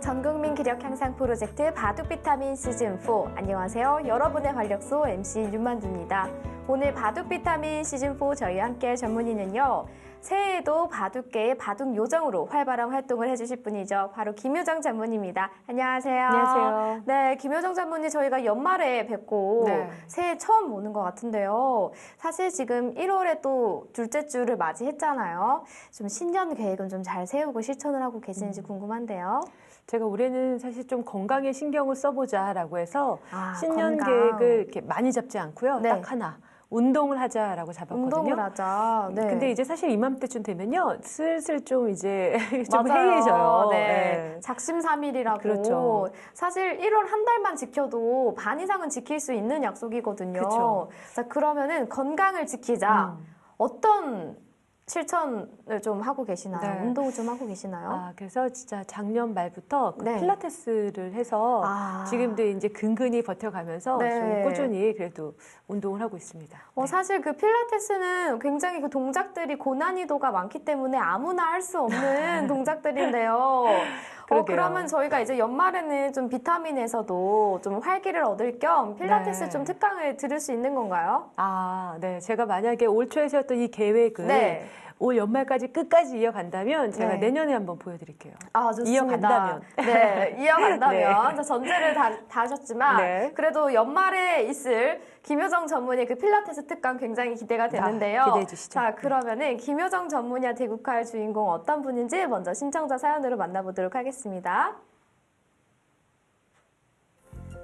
전국민 기력 향상 프로젝트 바둑 비타민 시즌4. 안녕하세요. 여러분의 활력소 MC 윤만두입니다. 오늘 바둑 비타민 시즌4 저희와 함께 전문의는요. 새해에도 바둑계의 바둑 요정으로 활발한 활동을 해주실 분이죠. 바로 김효정 전문의입니다. 안녕하세요. 안녕하세요. 네, 김효정 전문의 저희가 연말에 뵙고 새해 처음 오는 것 같은데요. 사실 지금 1월에 또 둘째 주를 맞이했잖아요. 좀 신년 계획은 좀 잘 세우고 실천을 하고 계시는지 궁금한데요. 제가 올해는 사실 좀 건강에 신경을 써보자라고 해서 신년 건강. 계획을 이렇게 많이 잡지 않고요. 네. 딱 하나. 운동을 하자라고 잡았거든요. 운동을 하자. 네. 근데 이제 사실 이맘때쯤 되면요. 슬슬 좀 이제 좀 맞아요. 해이해져요. 네. 네. 작심삼일이라고. 그렇죠. 사실 1월 한 달만 지켜도 반 이상은 지킬 수 있는 약속이거든요. 그렇죠. 자, 그러면은 건강을 지키자. 어떤 실천을 좀 하고 계시나요? 네. 운동을 좀 하고 계시나요? 그래서 진짜 작년 말부터 네. 필라테스를 해서 지금도 이제 근근히 버텨가면서 네. 좀 꾸준히 그래도 운동을 하고 있습니다. 네. 사실 그 필라테스는 굉장히 그 동작들이 고난이도가 많기 때문에 아무나 할 수 없는 동작들인데요. 그러면 저희가 이제 연말에는 좀 비타민에서도 좀 활기를 얻을 겸 필라테스 네. 좀 특강을 들을 수 있는 건가요? 네. 제가 만약에 올 초에 세웠던 이 계획을 네. 올 연말까지 끝까지 이어간다면 제가 네. 내년에 한번 보여드릴게요. 좋습니다. 이어간다면. 네, 이어간다면. 네. 전제를 다 하셨지만 네. 그래도 연말에 있을 김효정 전문의 그 필라테스 특강 굉장히 기대가 되는데요. 기대해 주시죠. 자, 그러면은 김효정 전문의와 대국화의 주인공 어떤 분인지 먼저 신청자 사연으로 만나보도록 하겠습니다.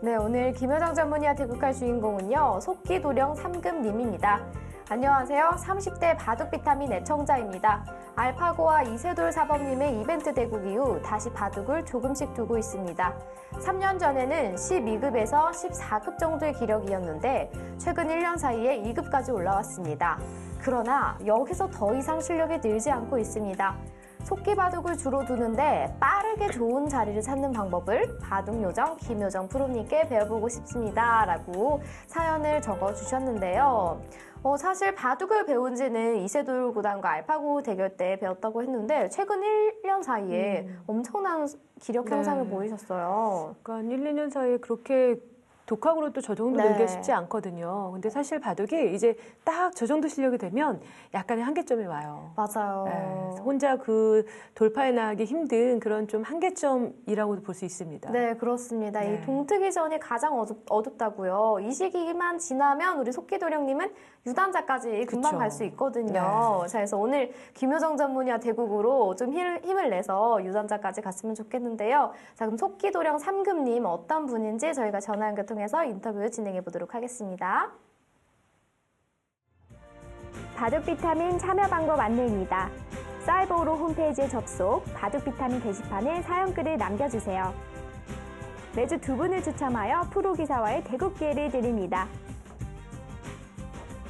네, 오늘 김효정 전문의와 대국화의 주인공은요. 속기도령 3급님입니다. 안녕하세요. 30대 바둑 비타민 애청자입니다. 알파고와 이세돌 사범님의 이벤트 대국 이후 다시 바둑을 조금씩 두고 있습니다. 3년 전에는 12급에서 14급 정도의 기력이었는데 최근 1년 사이에 2급까지 올라왔습니다. 그러나 여기서 더 이상 실력이 늘지 않고 있습니다. 속기 바둑을 주로 두는데 빠르게 좋은 자리를 찾는 방법을 바둑요정 김효정 프로님께 배워보고 싶습니다. 라고 사연을 적어주셨는데요. 사실 바둑을 배운 지는 이세돌 구단과 알파고 대결 때 배웠다고 했는데 최근 1년 사이에 엄청난 기력 향상을 보이셨어요. 그러니까 1, 2년 사이에 그렇게 독학으로 또 저 정도 늘기 쉽지 않거든요. 근데 사실 바둑이 이제 딱 저 정도 실력이 되면 약간의 한계점이 와요. 맞아요. 네, 혼자 그 돌파해 나가기 힘든 그런 좀 한계점이라고도 볼 수 있습니다. 네, 그렇습니다. 네. 이 동트기 전이 가장 어둡다고요. 이 시기만 지나면 우리 속기도령님은 유단자까지 금방 갈 수 있거든요. 네. 자, 그래서 오늘 김효정 전문의와 대국으로 좀 힘을 내서 유단자까지 갔으면 좋겠는데요. 자, 그럼 속기도령 3급님 어떤 분인지 저희가 전화 연결 통해서 인터뷰 진행해 보도록 하겠습니다. 바둑 비타민 참여 방법 안내입니다. 사이버오로 홈페이지에 접속, 바둑 비타민 게시판에 사연글을 남겨주세요. 매주 2분을 추첨하여 프로 기사와의 대국 기회를 드립니다.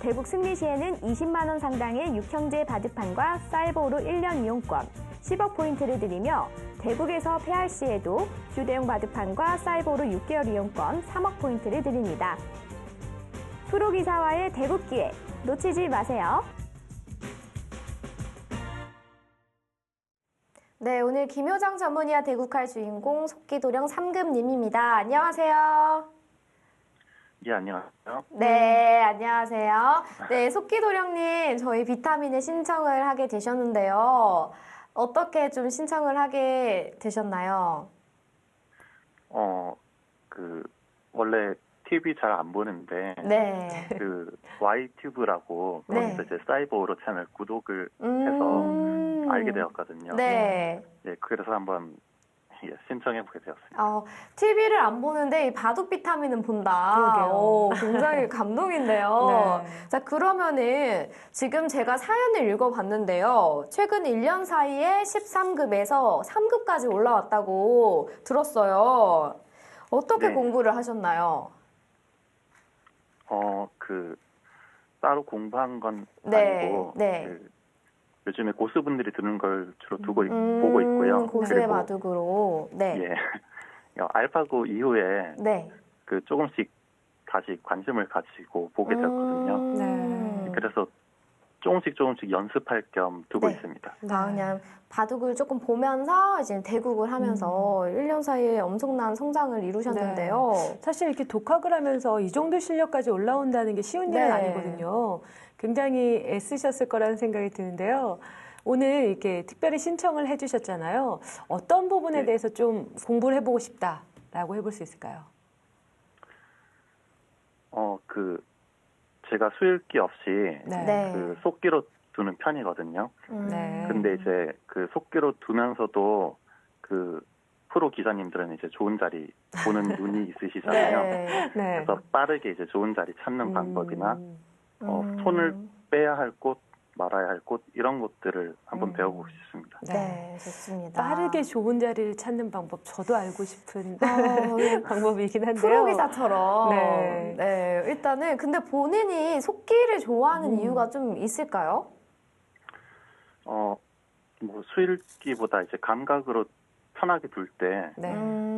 대국 승리 시에는 20만 원 상당의 육형제 바둑판과 사이버오로 1년 이용권, 10억 포인트를 드리며 대국에서 패할 시에도 휴대용 바둑판과 사이버오로 6개월 이용권 3억 포인트를 드립니다. 프로 기사와의 대국 기회 놓치지 마세요. 네, 오늘 김효정 전문의와 대국할 주인공 속기도령 3급님입니다. 안녕하세요. 예, 안녕하세요. 네, 안녕하세요. 네, 속기도령님, 저희 비타민에 신청을 하게 되셨는데요. 어떻게 좀 신청을 하게 되셨나요? 원래 TV 잘 안 보는데, 네. Y튜브라고, 거기서 이제 사이버오로 채널 구독을 해서 알게 되었거든요. 네. 예, 그래서 한번 신청해 보게 되었습니다. TV를 안 보는데 이 바둑 비타민은 본다. 굉장히 감동인데요. 네. 자, 그러면은 지금 제가 사연을 읽어봤는데요. 최근 1년 사이에 13급에서 3급까지 올라왔다고 들었어요. 어떻게 네. 공부를 하셨나요? 따로 공부한 건 네, 아니고, 네. 요즘에 고수분들이 드는 걸 주로 보고 있고요. 고수의 그리고, 바둑으로. 네. 예. 알파고 이후에 네. 조금씩 다시 관심을 가지고 보게 되었거든요. 네. 그래서 조금씩 연습할 겸 두고 네. 있습니다. 그냥 바둑을 조금 보면서 이제 대국을 하면서 1년 사이에 엄청난 성장을 이루셨는데요. 사실 이렇게 독학을 하면서 이 정도 실력까지 올라온다는 게 쉬운 일은 네. 아니거든요. 굉장히 애쓰셨을 거라는 생각이 드는데요. 오늘 이렇게 특별히 신청을 해주셨잖아요. 어떤 부분에 네. 대해서 좀 공부를 해보고 싶다라고 해볼 수 있을까요? 제가 수읽기 없이 네. 그 속기로 두는 편이거든요. 네. 근데 이제 그 속기로 두면서도 그 프로 기자님들은 이제 좋은 자리 보는 눈이 있으시잖아요. 네. 네. 그래서 빠르게 이제 좋은 자리 찾는 방법이나 음. 손을 빼야 할 곳, 말아야 할 곳 이런 것들을 한번 배워보고 싶습니다. 네, 좋습니다. 빠르게 좋은 자리를 찾는 방법 저도 알고 싶은 네. 방법이긴 한데요. 프로 기사처럼. 네. 네. 일단은 근데 본인이 속기를 좋아하는 이유가 좀 있을까요? 뭐 수읽기보다 이제 감각으로 편하게 둘 때 네.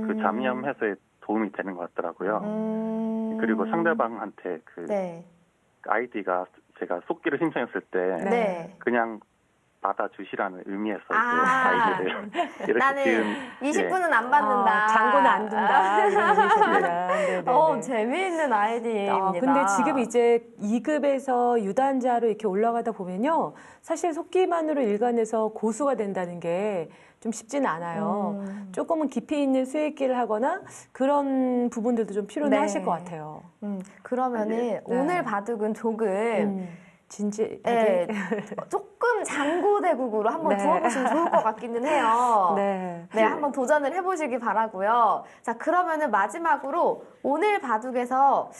그 잡념 해소에 도움이 되는 것 같더라고요. 그리고 상대방한테 그 네. 아이디가 제가 속기를 신청했을 때 네. 그냥 받아주시라는 의미에서 이제 아. 아이디를 이렇게 나는 지은 20분은 안 받는다. 장고는 안 둔다. 이런 의미십니다. 네네네. 재미있는 아이디입니다. 근데 지금 이제 2급에서 유단자로 이렇게 올라가다 보면요. 사실 속기만으로 일관해서 고수가 된다는 게 좀 쉽지는 않아요. 조금은 깊이 있는 수익기를 하거나 그런 부분들도 좀 필요는 네. 하실 것 같아요. 그러면은 네. 오늘 바둑은 조금 진지하게. 네, 조금 장고대국으로 한번 네. 두어보시면 좋을 것 같기는 해요. 네. 네, 한번 도전을 해보시기 바라고요. 자, 그러면은 마지막으로 오늘 바둑에서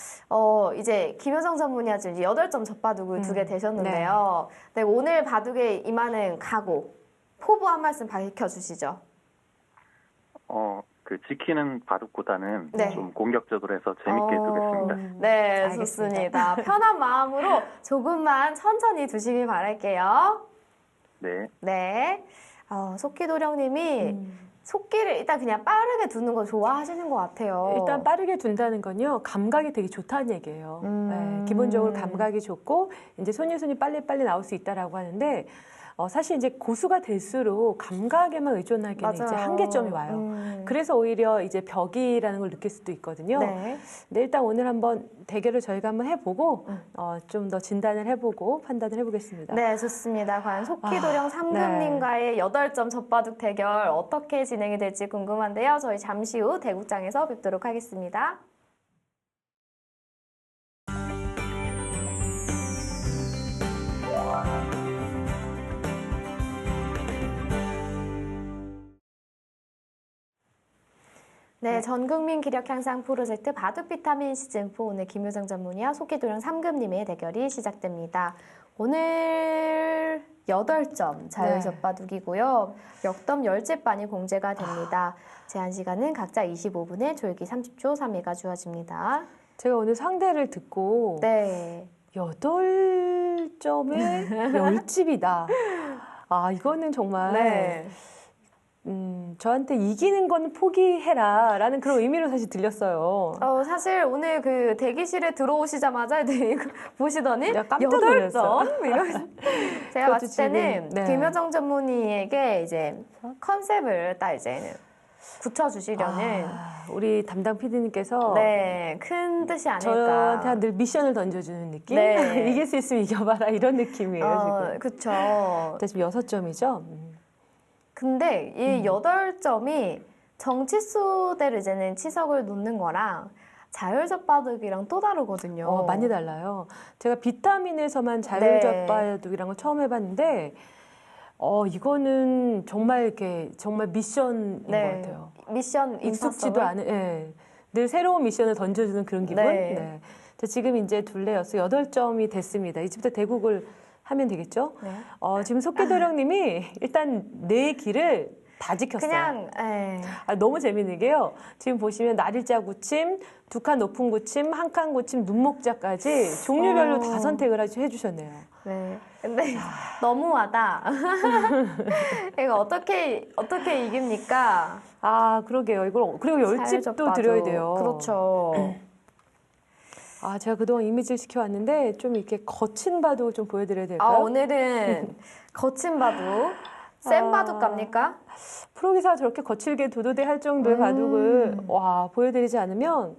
이제 김효정 전문의가 지금 8점 젖바둑을 두게 되셨는데요. 네, 오늘 바둑에 임하는 각오, 포부 한 말씀 밝혀주시죠. 그 지키는 바둑보다는 네. 좀 공격적으로 해서 재밌게 두겠습니다. 네, 알겠습니다. 좋습니다. 편한 마음으로 조금만 천천히 두시길 바랄게요. 네. 네. 속기도령님이 속기를 일단 그냥 빠르게 두는 거 좋아하시는 것 같아요. 일단 빠르게 둔다는 건요, 감각이 되게 좋다는 얘기예요. 네, 기본적으로 감각이 좋고, 이제 손이 빨리빨리 나올 수 있다라고 하는데, 사실 이제 고수가 될수록 감각에만 의존하기에는 이제 맞아요. 한계점이 와요. 그래서 오히려 이제 벽이라는 걸 느낄 수도 있거든요. 네. 근데 일단 오늘 한번 대결을 저희가 한번 해보고, 좀 더 진단을 해보고 판단을 해보겠습니다. 네, 좋습니다. 과연 속기도령 3금님과의 8점 젖바둑 대결 어떻게 진행이 될지 궁금한데요. 저희 잠시 후 대국장에서 뵙도록 하겠습니다. 네, 전국민 기력 향상 프로젝트 바둑 비타민 시즌4 오늘 김효정 전문의와 속기도령 3금님의 대결이 시작됩니다. 오늘 8점 자유젖바둑이고요. 역덤 10제반이 공제가 됩니다. 제한 시간은 각자 25분에 조율기 30초 3회가 주어집니다. 제가 오늘 상대를 듣고 네. 8점에 10집이다. 이거는 정말 네. 저한테 이기는 건 포기해라 라는 그런 의미로 사실 들렸어요. 사실 오늘 그 대기실에 들어오시자마자 이거 보시더니 야, 깜짝 8점? 이러면서 제가 봤을 때는 지금, 네. 김효정 전문의에게 이제 컨셉을 딱 이제 붙여주시려는 우리 담당 PD님께서 네, 큰 뜻이 아닐까. 저한테 늘 미션을 던져주는 느낌? 네. 이길 수 있으면 이겨봐라 이런 느낌이에요 지금. 그쵸. 지금 6점이죠? 근데 이 8점이 정치수대로 이제는 치석을 놓는 거랑 자율젖바둑이랑 또 다르거든요. 많이 달라요. 제가 비타민에서만 자율젖바둑이란 걸 처음 해봤는데 이거는 정말 이렇게 정말 미션인 것 같아요. 미션 익숙지도 임파서블? 않은, 늘 새로운 미션을 던져주는 그런 기분. 네. 자, 지금 이제 둘레여서 8점이 됐습니다. 이제부터 대국을 하면 되겠죠? 네. 지금 속기도령님이 일단 네 길을 다 지켰어요. 그냥 너무 재밌는 게요. 지금 보시면 날일자 구침, 두 칸 높은 구침, 한 칸 구침, 눈목자까지 종류별로 다 선택을 해주셨네요. 네. 근데 너무하다. 이거 어떻게 이깁니까? 그러게요. 이걸 그리고 10집도 드려야 돼요. 그렇죠. 아, 제가 그동안 이미지를 지켜왔는데 좀 이렇게 거친 바둑을 좀 보여드려야 될까요? 오늘은 거친 바둑, 센 바둑 갑니까? 프로기사가 저렇게 거칠게 도도대 할 정도의 바둑을 보여드리지 않으면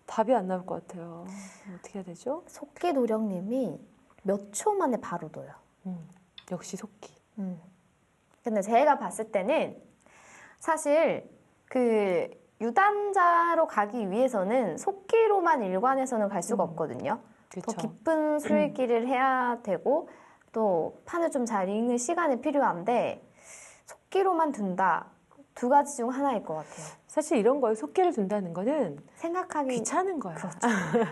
답이 안 나올 것 같아요. 어떻게 해야 되죠? 속기도령님이 몇 초 만에 바로 둬요. 역시 속기. 근데 제가 봤을 때는 사실 그 유단자로 가기 위해서는 속기로만 일관해서는 갈 수가 없거든요. 그쵸. 더 깊은 수익기를 해야 되고 또 판을 좀 잘 읽는 시간이 필요한데 속기로만 둔다. 두 가지 중 하나일 것 같아요. 사실 이런 거에 속기를 둔다는 거는 생각하기 귀찮은 거예요.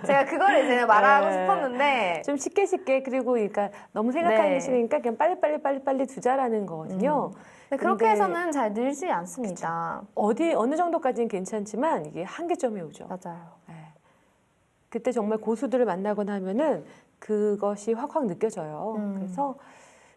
제가 그거를 이제 말하고 네. 싶었는데 좀 쉽게 그리고 그러니까 너무 생각하기 네. 싫으니까 그냥 빨리 두자라는 거거든요. 근데 그렇게 근데 해서는 잘 늘지 않습니다. 어느 정도까지는 괜찮지만 이게 한계점이 오죠. 맞아요. 네. 그때 정말 고수들을 만나거나 하면은 그것이 확 느껴져요. 그래서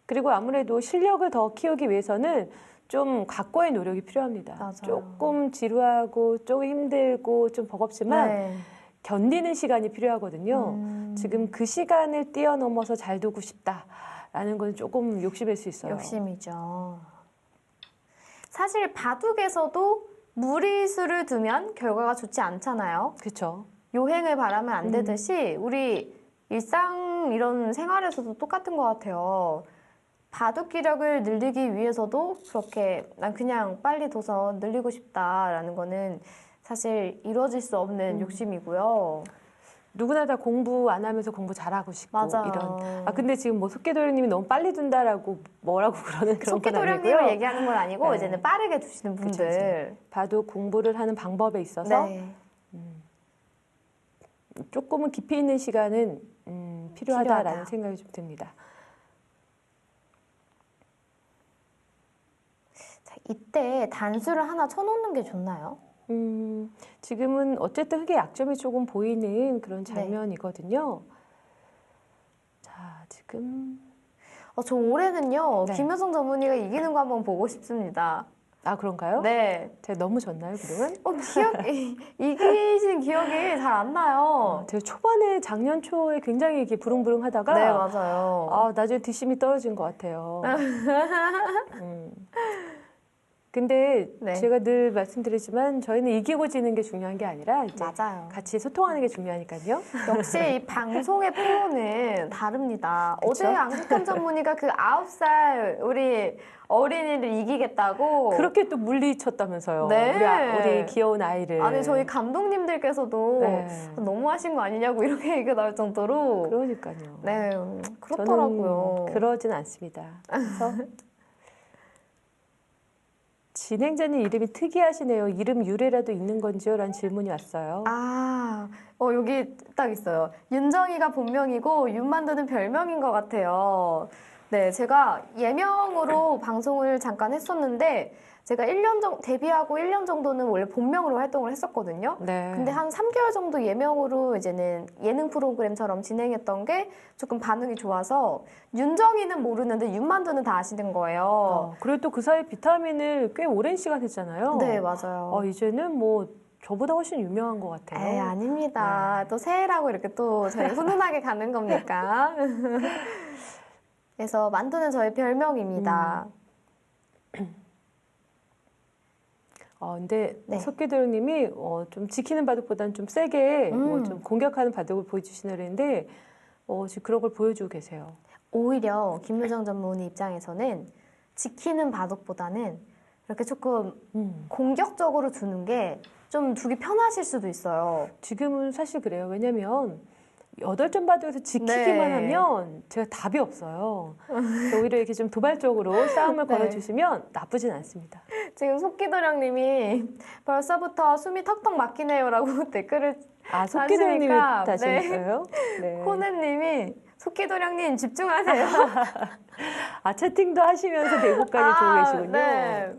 그리고 아무래도 실력을 더 키우기 위해서는 좀 각고의 노력이 필요합니다. 맞아요. 조금 지루하고 조금 힘들고 좀 버겁지만 네. 견디는 시간이 필요하거든요. 지금 그 시간을 뛰어넘어서 잘 두고 싶다라는 건 조금 욕심일 수 있어요. 욕심이죠. 사실 바둑에서도 무리수를 두면 결과가 좋지 않잖아요. 그렇죠. 요행을 바라면 안 되듯이 우리 일상 이런 생활에서도 똑같은 것 같아요. 바둑 기력을 늘리기 위해서도 그렇게 난 그냥 빨리 둬서 늘리고 싶다라는 거는 사실 이루어질 수 없는 욕심이고요. 누구나 다 공부 안 하면서 공부 잘하고 싶고 맞아요. 이런. 근데 지금 뭐 속기도령님이 너무 빨리 둔다라고 뭐라고 그러는 그런 건 아니고요. 속기도령님을 얘기하는 건 아니고 네. 이제는 빠르게 두시는 분들. 바둑 공부를 하는 방법에 있어서 네. 조금은 깊이 있는 시간은 필요하다라는 필요하다. 생각이 좀 듭니다. 자, 이때 단수를 하나 쳐놓는 게 좋나요? 지금은 어쨌든 흑의 약점이 조금 보이는 그런 네. 장면이거든요. 자, 지금 저 올해는요, 네. 김효성 전문의가 이기는 거 한번 보고 싶습니다. 아, 그런가요? 네. 제가 너무 졌나요, 그동안? 이기신 기억이 잘 안 나요. 제가 초반에 작년 초에 굉장히 이렇게 부릉부릉 하다가 네, 맞아요. 나중에 뒷심이 떨어진 것 같아요. 근데 네. 제가 늘 말씀드리지만 저희는 이기고 지는 게 중요한 게 아니라 이제 맞아요. 같이 소통하는 게 중요하니까요. 역시 이 방송의 프로는 다릅니다. 그쵸? 어제 안국현 전문의가 그 9살 우리 어린이를 이기겠다고. 그렇게 또 물리쳤다면서요. 네. 우리 귀여운 아이를. 아니, 저희 감독님들께서도 네. 너무하신 거 아니냐고 이렇게 얘기가 나올 정도로. 그러니까요. 네, 그렇더라고요. 저는 그러진 않습니다. 그래서 진행자님 이름이 특이하시네요. 이름 유래라도 있는 건지요? 라는 질문이 왔어요. 여기 딱 있어요. 윤정이가 본명이고 윤만두는 별명인 것 같아요. 네, 제가 예명으로 방송을 잠깐 했었는데 제가 1년 정도 데뷔하고 1년 정도는 원래 본명으로 활동을 했었거든요. 네. 근데 한 3개월 정도 예명으로 이제는 예능 프로그램처럼 진행했던 게 조금 반응이 좋아서 윤정이는 모르는데 윤만두는 다 아시는 거예요. 그리고 또 그 사이 비타민을 꽤 오랜 시간 했잖아요. 네, 맞아요. 이제는 뭐 저보다 훨씬 유명한 것 같아요. 에이, 아닙니다. 또 새해라고 이렇게 또 저희 훈훈하게 가는 겁니까? 그래서 만두는 저의 별명입니다. 근데 네. 석기도령님이 좀 지키는 바둑보다는 좀 세게 좀 공격하는 바둑을 보여주시나 그랬는데 지금 그런 걸 보여주고 계세요. 오히려 김효정 전문의 입장에서는 지키는 바둑보다는 이렇게 조금 공격적으로 두는 게 좀 두기 편하실 수도 있어요. 지금은 사실 그래요. 왜냐면 8점 바둑에서 지키기만 네. 하면 제가 답이 없어요. 그래서 오히려 이렇게 좀 도발적으로 싸움을 네. 걸어주시면 나쁘진 않습니다. 지금 속기도령님이 벌써부터 숨이 턱턱 막히네요라고 댓글을 속기도령님이 하시니까, 다시니까요. 네. 코네님이 속기도령님 집중하세요. 채팅도 하시면서 대구까지 보고 계시군요. 네.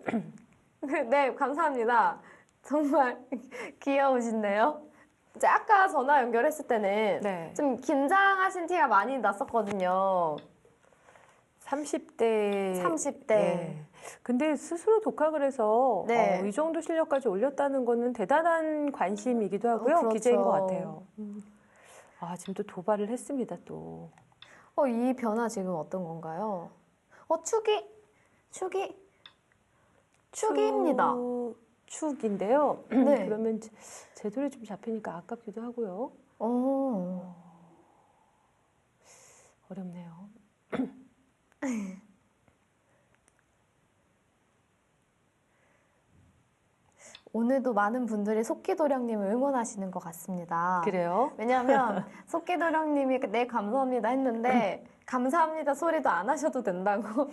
네, 감사합니다. 정말 귀여우신데요. 이제 아까 전화 연결했을 때는 네. 좀 긴장하신 티가 많이 났었거든요. 30대. 30대. 네. 근데 스스로 독학을 해서 네. 이 정도 실력까지 올렸다는 거는 대단한 관심이기도 하고요. 그렇죠. 기재인 것 같아요. 아, 지금 또 도발을 했습니다, 또. 이 변화 지금 어떤 건가요? 축입니다. 축인데요. 네. 그러면 제대로 좀 잡히니까 아깝기도 하고요. 어렵네요. 오늘도 많은 분들이 속기도령님을 응원하시는 것 같습니다. 그래요? 왜냐하면 속기도령님이 네 감사합니다 했는데 감사합니다 소리도 안 하셔도 된다고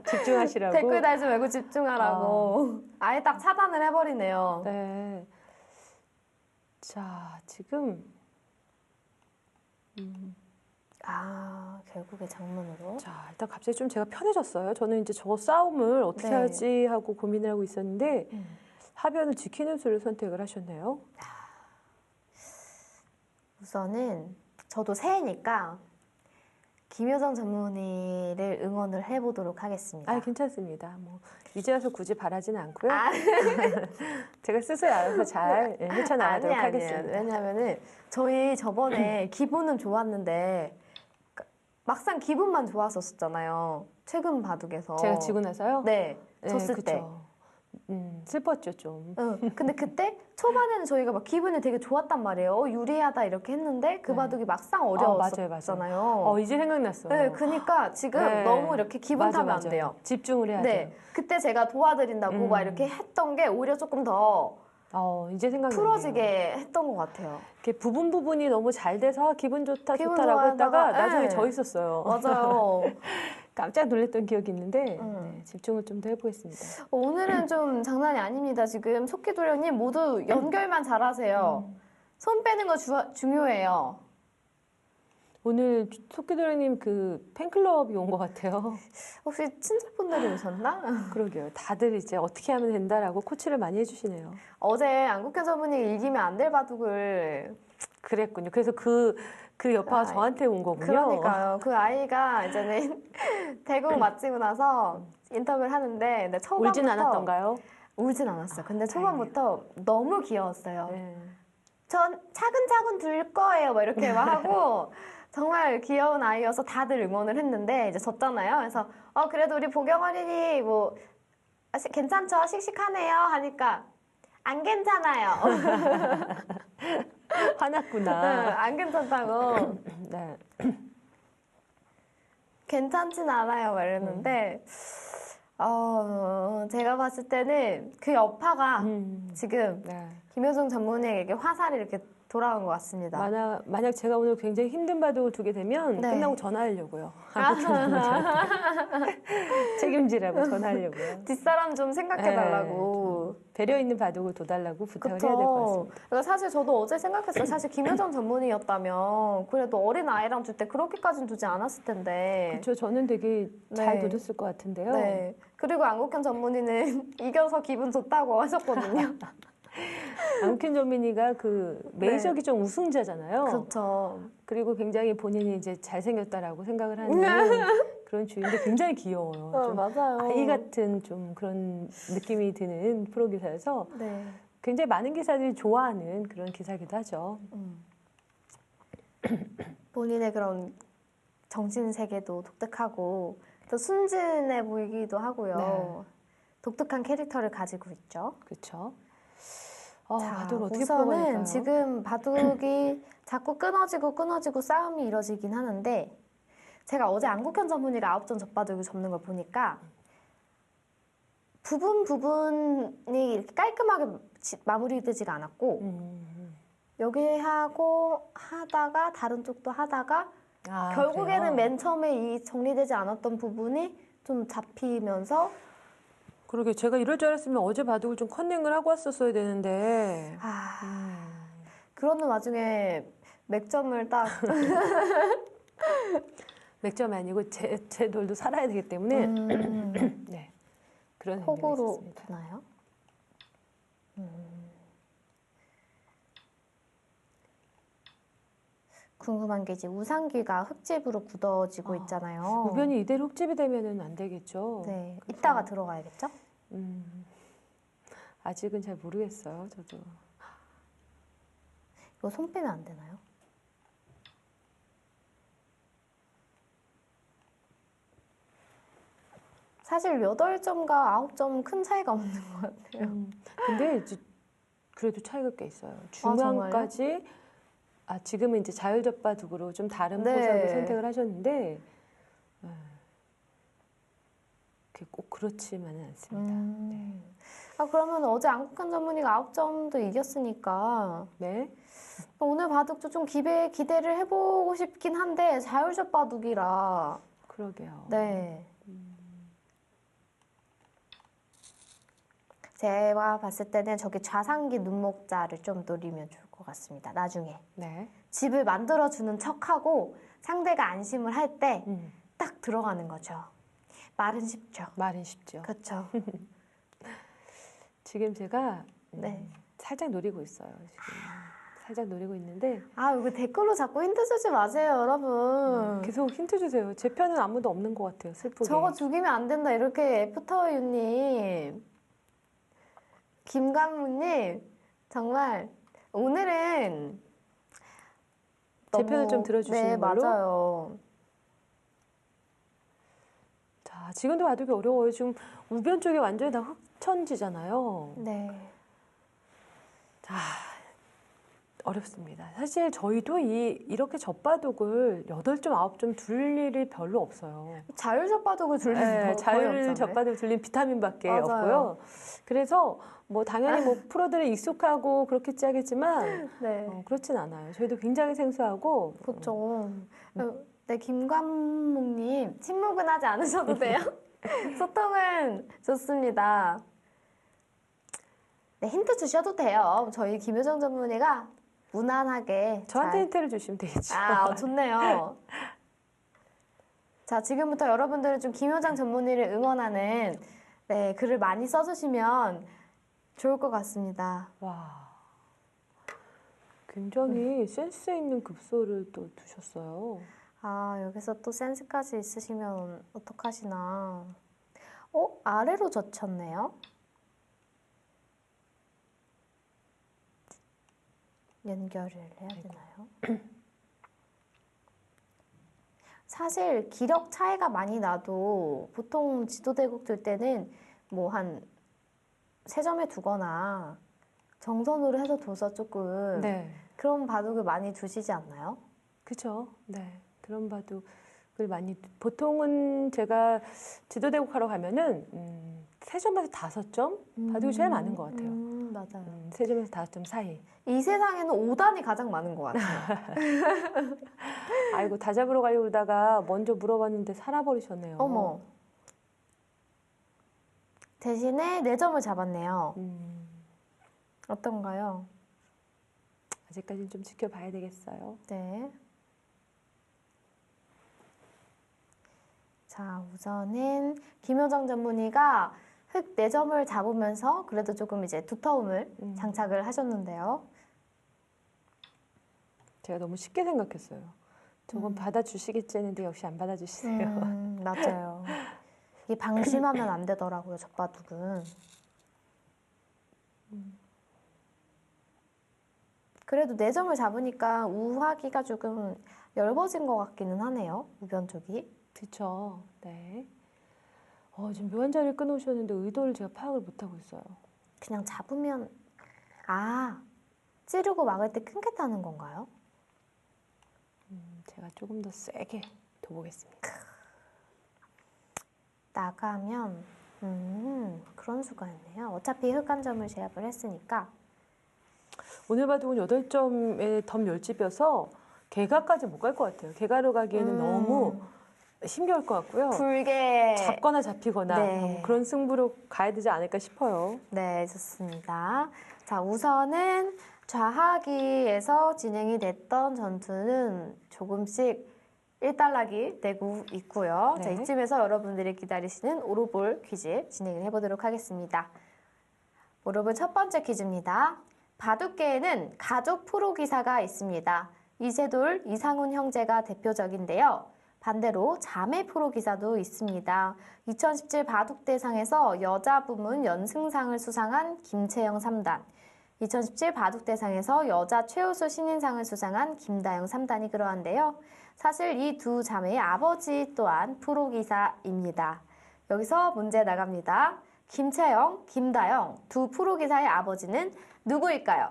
집중하시라고. 댓글 달지 말고 집중하라고 아예 딱 차단을 해버리네요. 네. 자, 지금 결국에 장문으로. 자, 일단 갑자기 좀 제가 편해졌어요. 저는 이제 저 싸움을 어떻게 네. 하지 하고 고민을 하고 있었는데 하변을 지키는 수를 선택을 하셨네요. 우선은 저도 새해니까 김효정 전문의를 응원을 해보도록 하겠습니다. 아, 괜찮습니다. 뭐 이제 와서 굳이 바라지는 않고요. 아. 제가 스스로 알아서 잘 헤쳐나가도록 하겠습니다. 왜냐면은 저희 저번에 기분은 좋았는데 막상 기분만 좋았었잖아요. 최근 바둑에서. 제가 지고 나서요? 네, 네, 졌을 그쵸. 때. 슬펐죠, 좀. 근데 그때 초반에는 저희가 막 기분이 되게 좋았단 말이에요. 유리하다 이렇게 했는데 그 네. 바둑이 막상 맞아요. 어려웠었잖아요. 이제 생각났어요. 네, 그러니까 지금 네. 너무 이렇게 기분 맞아, 타면 안 맞아요. 돼요. 집중을 해야 네, 돼요. 그때 제가 도와드린다고 막 이렇게 했던 게 오히려 조금 더 이제 생각나네요. 풀어지게 했던 것 같아요. 이렇게 부분이 너무 잘 돼서 기분 좋다, 기분 좋다라고 했다가 좋아하다가, 나중에 네. 져 있었어요. 맞아요. 깜짝 놀랐던 기억이 있는데 네, 집중을 좀 더 해보겠습니다. 오늘은 좀 장난이 아닙니다. 지금 속기도령님 모두 연결만 잘하세요. 손 빼는 거 중요해요. 오늘 속기도령님 그 팬클럽이 온 것 같아요. 혹시 친척분들이 오셨나? 그러게요. 다들 이제 어떻게 하면 된다라고 코치를 많이 해주시네요. 어제 안국현 전문이 이기면 안 될 바둑을 그랬군요. 그래서 그 여파가 아이, 저한테 온 거군요. 그러니까요. 그 아이가 이제는 대국 마치고 나서 인터뷰를 하는데 근데 초반부터 울진 않았던가요? 울진 않았어요. 근데 초반부터 너무 귀여웠어요. 네. 전 차근차근 둘 거예요. 막 이렇게 막 하고 정말 귀여운 아이여서 다들 응원을 했는데 이제 졌잖아요. 그래서 그래도 우리 보경 어린이 뭐 괜찮죠? 씩씩하네요. 하니까 안 괜찮아요. 화났구나. 안 괜찮다고. 네. 괜찮진 않아요. 막 이랬는데 제가 봤을 때는 그 여파가 지금 네. 김효정 전문의에게 화살이 이렇게 돌아온 것 같습니다. 만약 제가 오늘 굉장히 힘든 바둑을 두게 되면 네. 끝나고 전화하려고요. 책임지라고 전화하려고요. 뒷사람 좀 생각해달라고. 네, 배려 있는 바둑을 둬달라고 부탁을 해야 될 것 같습니다. 그러니까 사실 저도 어제 생각했어요. 사실 김효정 전문의였다면 그래도 어린 아이랑 둘 때 그렇게까지는 두지 않았을 텐데. 그렇죠. 저는 되게 잘 네. 둬줬을 것 같은데요. 네. 그리고 안국현 전문의는 이겨서 기분 좋다고 하셨거든요. 안국현 전민이가 그 메이저기 좀 우승자잖아요. 그렇죠. 그리고 굉장히 본인이 이제 잘생겼다라고 생각을 하는 그런 주인데 굉장히 귀여워요. 좀 맞아요. 아이 같은 좀 그런 느낌이 드는 프로 기사여서 네. 굉장히 많은 기사들이 좋아하는 그런 기사기도 하죠. 본인의 그런 정신 세계도 독특하고 또 순진해 보이기도 하고요. 네. 독특한 캐릭터를 가지고 있죠. 그렇죠. 자, 바둑을 어떻게 우선은 풀어갈까요? 지금 바둑이 자꾸 끊어지고 싸움이 이뤄지긴 하는데 제가 어제 안국현 전문의가 9점 젖바둑을 접는 걸 보니까 부분이 이렇게 깔끔하게 마무리되지가 않았고 여기 하고 하다가 다른 쪽도 하다가 결국에는 그래요? 맨 처음에 이 정리되지 않았던 부분이 좀 잡히면서 그러게 제가 이럴 줄 알았으면 어제 바둑을 좀 컨닝을 하고 왔었어야 되는데 그러는 와중에 맥점을 딱 맥점이 아니고 제 돌도 살아야 되기 때문에 네, 그런 의미가 폭으로 있었습니다. 두나요? 궁금한 게 이제 우상귀가 흙집으로 굳어지고 있잖아요. 우변이 이대로 흙집이 되면은 안 되겠죠. 네, 그래서, 이따가 들어가야겠죠? 아직은 잘 모르겠어요. 저도. 이거 손 빼면 안 되나요? 사실 8점과 9점 큰 차이가 없는 것 같아요. 근데 이제 그래도 차이가 꽤 있어요. 정말요? 중앙까지 지금은 이제 자율젓바둑으로 좀 다른 네. 포석을 선택을 하셨는데 그게 꼭 그렇지만은 않습니다. 그러면 어제 안국한 전문의가 9점도 이겼으니까 네. 오늘 바둑도 좀 기대를 해보고 싶긴 한데 자율젓 바둑이라 그러게요. 네. 제가 봤을 때는 저기 좌상기 눈목자를 좀 노리면 좋을 것 같습니다. 나중에 네. 집을 만들어주는 척하고 상대가 안심을 할 때 딱 들어가는 거죠. 말은 쉽죠. 말은 쉽죠. 그렇죠. 지금 제가 네. 살짝 노리고 있어요. 지금 살짝 노리고 있는데 여기 댓글로 자꾸 힌트 주지 마세요, 여러분. 계속 힌트 주세요. 제 편은 아무도 없는 것 같아요. 슬프게. 저거 죽이면 안 된다. 이렇게 애프터유님, 김감무님, 정말 오늘은 제 편을 좀 들어주시는 네, 걸로? 맞아요. 자, 지금도 바둑이 어려워요. 지금 우변 쪽이 완전히 다 흑천지잖아요. 네. 자, 어렵습니다. 사실 저희도 이렇게 젖바둑을 8점, 9점 둘 일이 별로 없어요. 자율젓 바둑을 둘리는 네, 거의 자율 없잖아요. 젖바둑 둘린 비타민밖에 맞아요. 없고요. 그래서 뭐 당연히 뭐 프로들은 익숙하고 그렇겠지 하겠지만 네. 그렇진 않아요. 저희도 굉장히 생소하고 그렇죠. 네, 김감묵님, 침묵은 하지 않으셔도 돼요. 소통은 좋습니다. 네, 힌트 주셔도 돼요. 저희 김효정 전문의가 무난하게 저한테 잘... 힌트를 주시면 되겠죠. 좋네요. 자, 지금부터 여러분들은 좀 김효정 전문의를 응원하는 네, 글을 많이 써주시면 좋을 것 같습니다. 와, 굉장히 센스 있는 급소를 또 두셨어요. 여기서 또 센스까지 있으시면 어떡하시나. 아래로 젖혔네요. 연결을 해야 되나요? 사실 기력 차이가 많이 나도 보통 지도대국 들 때는 뭐 한 3점에 두거나 정선으로 해서 둬서 조금 네, 그런 바둑을 많이 두시지 않나요? 그렇죠. 네, 그런 바둑을 많이 보통은 제가 지도대국 하러 가면은 3점에서 5점 바둑이 제일 많은 것 같아요. 맞아요. 3점에서 5점 사이. 이 세상에는 5단이 가장 많은 것 같아요. 아이고, 다 잡으러 가려고 그러다가 먼저 물어봤는데 살아버리셨네요. 어머. 대신에 4점을 잡았네요. 어떤가요? 아직까지는 좀 지켜봐야 되겠어요. 네. 자, 우선은 김효정 전문의가 흑 4점을 잡으면서 그래도 조금 이제 두터움을 장착을 하셨는데요. 제가 너무 쉽게 생각했어요. 저건 받아주시겠지 했는데 역시 안 받아주시네요. 맞아요. 이게 방심하면 안 되더라고요, 젖바둑은. 그래도 4점을 잡으니까 우하기가 조금 얇아진 것 같기는 하네요, 우변 쪽이. 그렇죠. 네. 지금 묘한 자리를 끊으셨는데 의도를 제가 파악을 못하고 있어요. 그냥 잡으면 찌르고 막을 때 끊겠다는 건가요? 제가 조금 더 세게 둬보겠습니다. 나가면 그런 수가 있네요. 어차피 흑안점을 제압을 했으니까. 오늘 바둑은 8점의 덤 10집이어서 개가까지 못 갈 것 같아요. 개가로 가기에는 너무 힘겨울 것 같고요. 붉게 잡거나 잡히거나 네. 그런 승부로 가야 되지 않을까 싶어요. 네, 좋습니다. 자, 우선은 좌하기에서 진행이 됐던 전투는 조금씩 일단락이 되고 있고요. 네. 자, 이쯤에서 여러분들이 기다리시는 오로볼 퀴즈 진행을 해보도록 하겠습니다. 오로볼 첫 번째 퀴즈입니다. 바둑계에는 가족 프로 기사가 있습니다. 이세돌, 이상훈 형제가 대표적인데요. 반대로 자매 프로 기사도 있습니다. 2017 바둑대상에서 여자 부문 연승상을 수상한 김채영 3단, 2017 바둑대상에서 여자 최우수 신인상을 수상한 김다영 3단이 그러한데요. 사실 이 두 자매의 아버지 또한 프로 기사입니다. 여기서 문제 나갑니다. 김채영, 김다영 두 프로기사의 아버지는 누구일까요?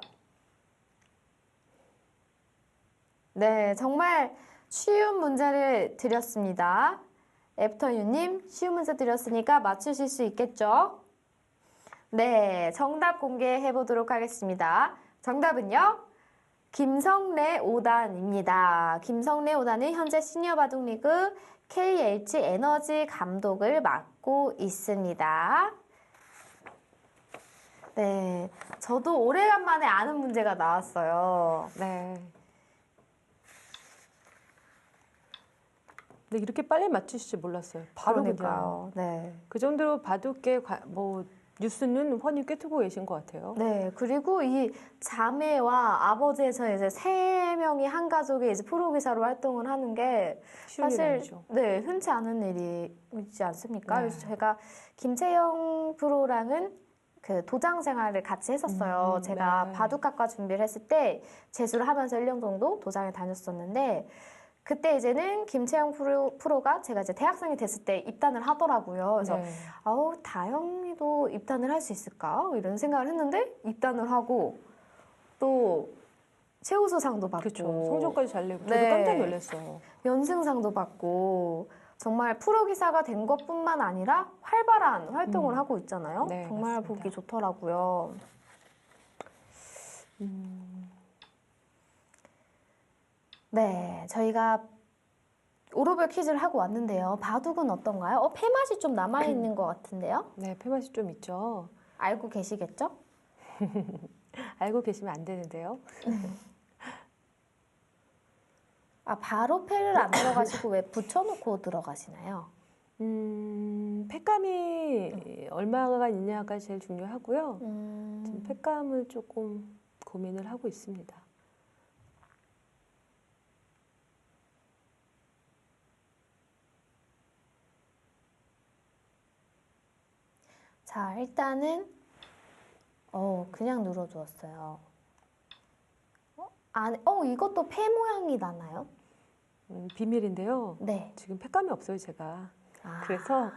네, 정말 쉬운 문제를 드렸습니다. 애프터유님, 쉬운 문제 드렸으니까 맞추실 수 있겠죠? 네, 정답 공개해 보도록 하겠습니다. 정답은요? 김성래 5단입니다. 김성래 5단은 현재 시니어 바둑리그 KH 에너지 감독을 맡고 있습니다. 네, 저도 오래간만에 아는 문제가 나왔어요. 네. 근데 이렇게 빨리 맞추실 줄 몰랐어요. 바로 그러니까요. 그냥. 네. 그 정도로 바둑계 뉴스는 훤히 꿰뚫고 계신 것 같아요. 네, 그리고 이 자매와 아버지에서 이제 세 명이 한 가족이 이제 프로기사로 활동을 하는 게 쉬운 일 사실 아니죠. 네, 흔치 않은 일이지 않습니까? 네. 그래서 제가 김채영 프로랑은 그 도장 생활을 같이 했었어요. 제가 네. 바둑학과 준비를 했을 때 재수를 하면서 1년 정도 도장에 다녔었는데 그때 이제는 김채영 프로가 제가 이제 대학생이 됐을 때 입단을 하더라고요. 그래서 네. 아우 다영이도 입단을 할 수 있을까 이런 생각을 했는데 입단을 하고 또 최우수상도 받고 그렇죠. 성적까지 잘 내고 저도 네. 깜짝 놀랐어요. 연승상도 받고 정말 프로기사가 된 것뿐만 아니라 활발한 활동을 하고 있잖아요. 네, 정말 맞습니다. 보기 좋더라고요. 네, 저희가 오로벨 퀴즈를 하고 왔는데요. 바둑은 어떤가요? 패맛이 좀 남아있는 것 같은데요? 네, 폐맛이 좀 있죠. 알고 계시겠죠? 알고 계시면 안 되는데요. 아, 바로 패를 안 들어가시고 왜 붙여놓고 들어가시나요? 팩감이 얼마가 있냐가 제일 중요하고요. 지금 팩감을 조금 고민을 하고 있습니다. 자, 일단은 그냥 눌러주었어요. 이것도 패 모양이 나나요? 비밀인데요. 네. 지금 팩감이 없어요, 제가. 아, 그래서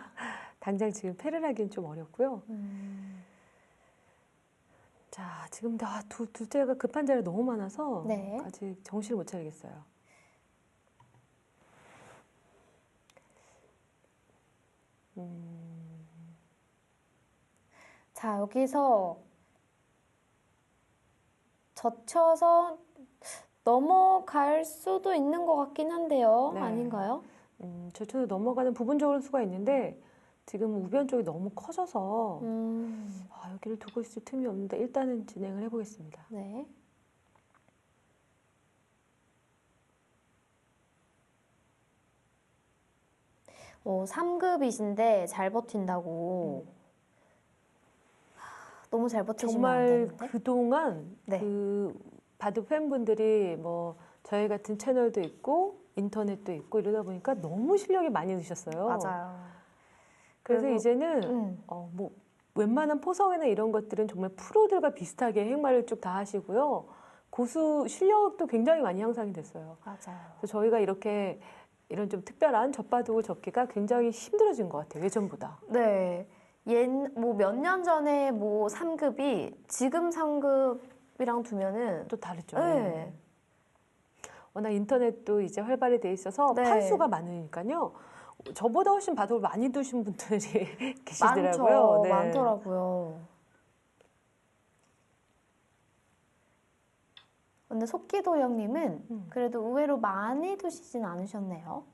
당장 지금 패를 하기는 좀 어렵고요. 자, 지금 둘째가 급한 자리가 너무 많아서 네. 아직 정신을 못 차리겠어요. 자, 여기서 젖혀서 넘어갈 수도 있는 것 같긴 한데요. 네. 아닌가요? 저쪽으로 넘어가는 부분적으로 수가 있는데 지금 우변 쪽이 너무 커져서 여기를 두고 있을 틈이 없는데 일단은 진행을 해보겠습니다. 네. 오, 3급이신데 잘 버틴다고. 너무 잘 버티시면 안 정말 되는데. 그동안 네. 그 바둑 팬분들이 뭐 저희 같은 채널도 있고 인터넷도 있고 이러다 보니까 너무 실력이 많이 드셨어요. 맞아요. 그래서 그리고- 이제는 뭐 웬만한 포성이나 이런 것들은 정말 프로들과 비슷하게 행마를 쭉 다 하시고요. 고수 실력도 굉장히 많이 향상이 됐어요. 맞아요. 그래서 저희가 이렇게 이런 좀 특별한 젖바둑을 접기가 굉장히 힘들어진 것 같아요. 예전보다. 네. 뭐 몇 년 전에 뭐 3급이 지금 3급이랑 두면은 또 다르죠. 네. 워낙 인터넷도 이제 활발히 돼 있어서 네. 판수가 많으니까요. 저보다 훨씬 바둑을 많이 두신 분들이 계시더라고요. 많죠. 네. 많더라고요. 근데 속기도 형님은 그래도 의외로 많이 두시진 않으셨네요.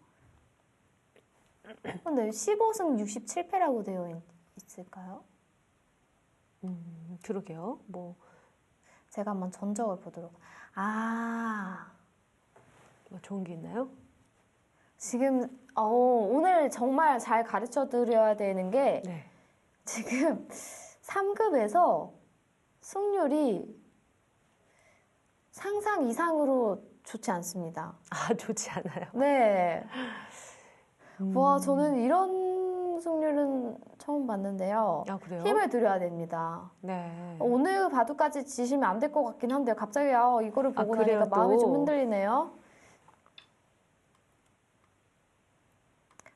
근데 15승 67패라고 되어 있을까요? 그러게요. 뭐 제가 한번 전적을 보도록. 뭐 좋은 게 있나요? 지금 오늘 정말 잘 가르쳐 드려야 되는 게 네. 지금 3급에서 승률이 상상 이상으로 좋지 않습니다. 좋지 않아요. 네. 와, 저는 이런 승률은 처음 봤는데요. 그래요? 힘을 드려야 됩니다. 네. 오늘 바둑까지 지시면 안 될 것 같긴 한데요. 갑자기 이거를 보고 그래요, 나니까 마음이 또? 좀 흔들리네요.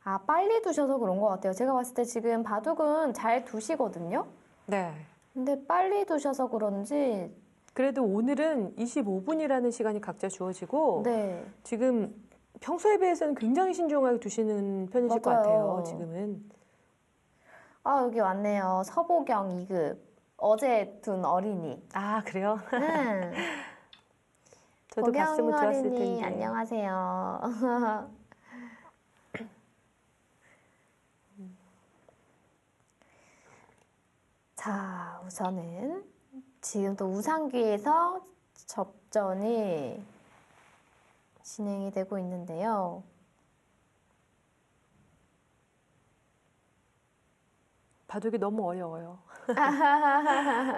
아, 빨리 두셔서 그런 것 같아요. 제가 봤을 때 지금 바둑은 잘 두시거든요. 네. 근데 빨리 두셔서 그런지, 그래도 오늘은 25분이라는 시간이 각자 주어지고 네. 지금 평소에 비해서는 굉장히 신중하게 두시는 편이실 것 맞아요. 같아요. 지금은. 아, 여기 왔네요. 서보경 2급. 어제 둔 어린이. 아, 그래요? 저도 보경 봤으면 좋았을 어린이, 텐데. 안녕하세요. 자, 우선은 지금 또 우상귀에서 접전이 진행이 되고 있는데요. 바둑이 너무 어려워요.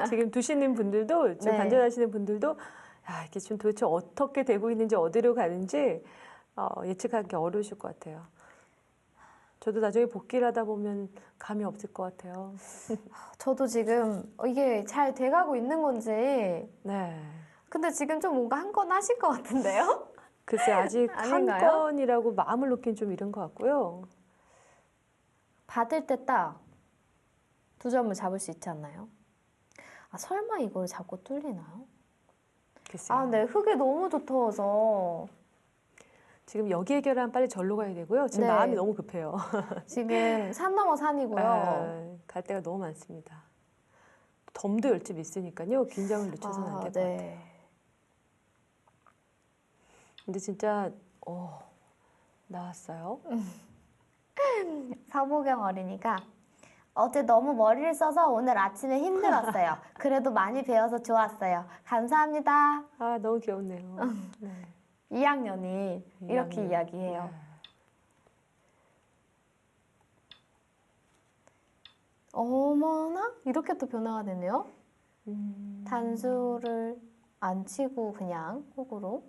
지금 두시는 분들도, 지금 네. 관전하시는 분들도 야, 이게 지금 도대체 어떻게 되고 있는지 어디로 가는지 예측하기 어려우실 것 같아요. 저도 나중에 복귀를 하다 보면 감이 없을 것 같아요. 저도 지금 이게 잘 돼가고 있는 건지, 네. 근데 지금 좀 뭔가 한 건 하신 것 같은데요? 글쎄 아직 한 아닌가요? 건이라고 마음을 놓긴 좀 이른 것 같고요. 받을 때 딱 두 점을 잡을 수 있지 않나요? 아, 설마 이걸 잡고 뚫리나요? 글쎄요. 아, 네, 흙이 너무 두터워서 지금 여기 해결하면 빨리 절로 가야 되고요. 지금 네. 마음이 너무 급해요. 지금 산 넘어 산이고요. 아, 갈 데가 너무 많습니다. 덤도 열집 있으니까요. 긴장을 늦춰서는 안 될 것 네. 같아요. 근데 진짜 나왔어요. 서보경 어린이가 어제 너무 머리를 써서 오늘 아침에 힘들었어요. 그래도 많이 배워서 좋았어요. 감사합니다. 아 너무 귀엽네요. 네. 2학년이 이렇게 이학년. 이야기해요. 네. 어머나? 이렇게 또 변화가 되네요. 음, 단수를 안 치고 그냥 호구로.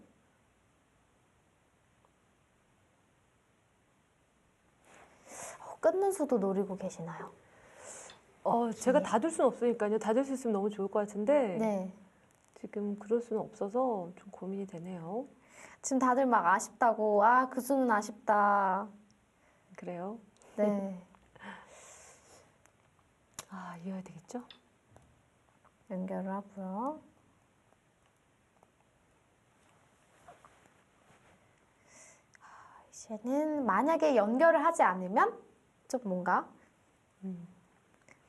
끊는 수도 노리고 계시나요? 제가 닫을 수는 없으니까요. 닫을 수 있으면 너무 좋을 것 같은데 네. 지금 그럴 수는 없어서 좀 고민이 되네요. 지금 다들 막 아쉽다고. 아, 그 수는 아쉽다. 그래요? 네. 아 이어야 되겠죠? 연결을 하고요. 이제는 만약에 연결을 하지 않으면 좀 뭔가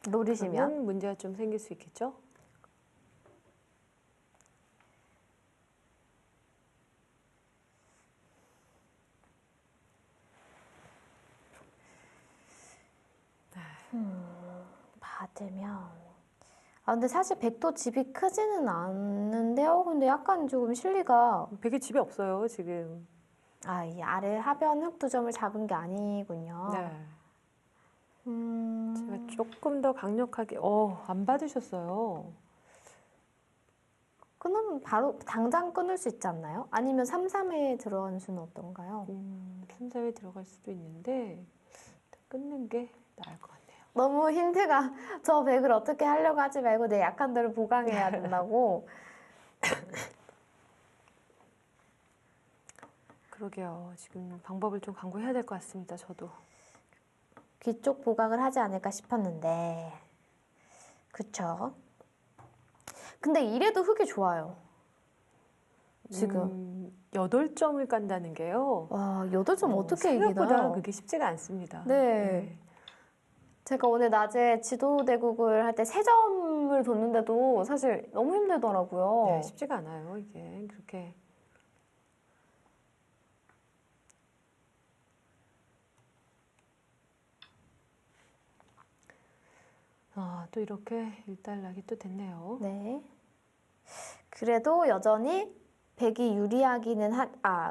노리시면 그러면 문제가 좀 생길 수 있겠죠? 받으면 아 근데 사실 백도 집이 크지는 않는데요. 근데 약간 조금 실리가 베개 집에 없어요 지금. 아, 이 아래 하변 흙 두 점을 잡은 게 아니군요. 네. 음, 제가 조금 더 강력하게 안 받으셨어요. 끊으면 바로 당장 끊을 수 있지 않나요? 아니면 3-3에 들어가는 수는 어떤가요? 3-4에 들어갈 수도 있는데 끊는 게 나을 것 같네요. 너무 힌트가 저 백을 어떻게 하려고 하지 말고 내 약한 대로 보강해야 된다고. 그러게요. 지금 방법을 좀 강구해야 될 것 같습니다. 저도. 귀 쪽 보강을 하지 않을까 싶었는데 그쵸? 근데 이래도 흙이 좋아요. 지금 8점을 깐다는 게요. 와 8점 어떻게 생각보다 이기나요? 그게 쉽지가 않습니다. 네. 제가 오늘 낮에 지도 대국을 할 때 3점을 뒀는데도 사실 너무 힘들더라고요. 네, 쉽지가 않아요. 이게 그렇게. 또 이렇게 일단락이 또 됐네요. 네. 그래도 여전히 백이 유리하기는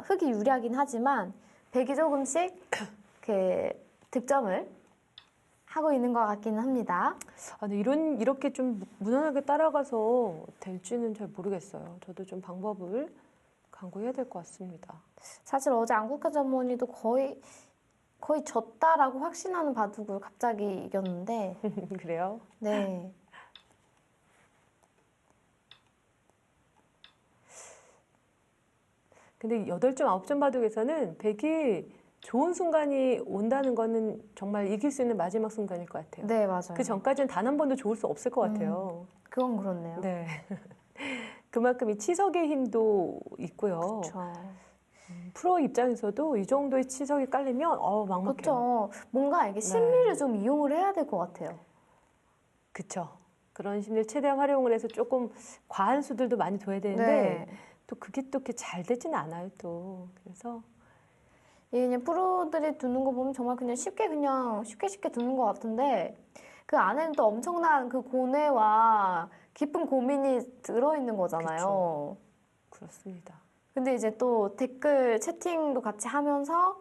흙이 유리하긴 하지만 백이 조금씩 그 득점을 하고 있는 것 같기는 합니다. 근데 이렇게 좀 무난하게 따라가서 될지는 잘 모르겠어요. 저도 좀 방법을 강구해야 될 것 같습니다. 사실 어제 안국화 전문의도 거의 졌다라고 확신하는 바둑을 갑자기 이겼는데 그래요? 네. 근데 8점, 9점 바둑에서는 백이 좋은 순간이 온다는 거는 정말 이길 수 있는 마지막 순간일 것 같아요. 네, 맞아요. 그 전까지는 단 한 번도 좋을 수 없을 것 같아요. 그건 그렇네요. 네. 그만큼 이 치석의 힘도 있고요. 그렇죠. 프로 입장에서도 이 정도의 치석이 깔리면 막막해요. 그렇죠. 뭔가 이게 심리를 좀 이용을 해야 될 것 같아요. 그렇죠. 그런 심리를 최대한 활용을 해서 조금 과한 수들도 많이 둬야 되는데 네. 또 그게 또 이렇게 잘 되진 않아요. 또 그래서 이게 그냥 프로들이 두는 거 보면 정말 그냥 쉽게 두는 것 같은데 그 안에는 또 엄청난 그 고뇌와 깊은 고민이 들어있는 거잖아요. 그렇습니다. 근데 이제 또 댓글 채팅도 같이 하면서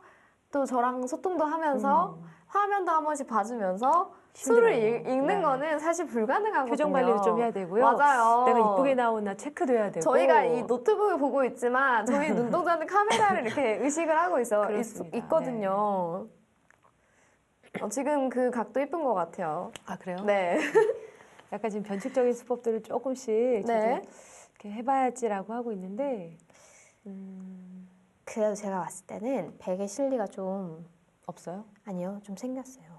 또 저랑 소통도 하면서 화면도 한 번씩 봐주면서 수를 힘들어요. 읽는 네. 거는 사실 불가능하거든요. 표정 관리를 좀 해야 되고요. 맞아요. 내가 이쁘게 나오나 체크도 해야 되고. 저희가 이 노트북을 보고 있지만 저희 눈동자는 카메라를 이렇게 의식을 하고 그렇습니다. 있거든요. 지금 그 각도 이쁜 것 같아요. 아 그래요? 네. 약간 지금 변칙적인 수법들을 조금씩 저도 네. 이렇게 해봐야지라고 하고 있는데 그래도 제가 봤을 때는 베개 실리가 좀 없어요? 아니요, 좀 생겼어요.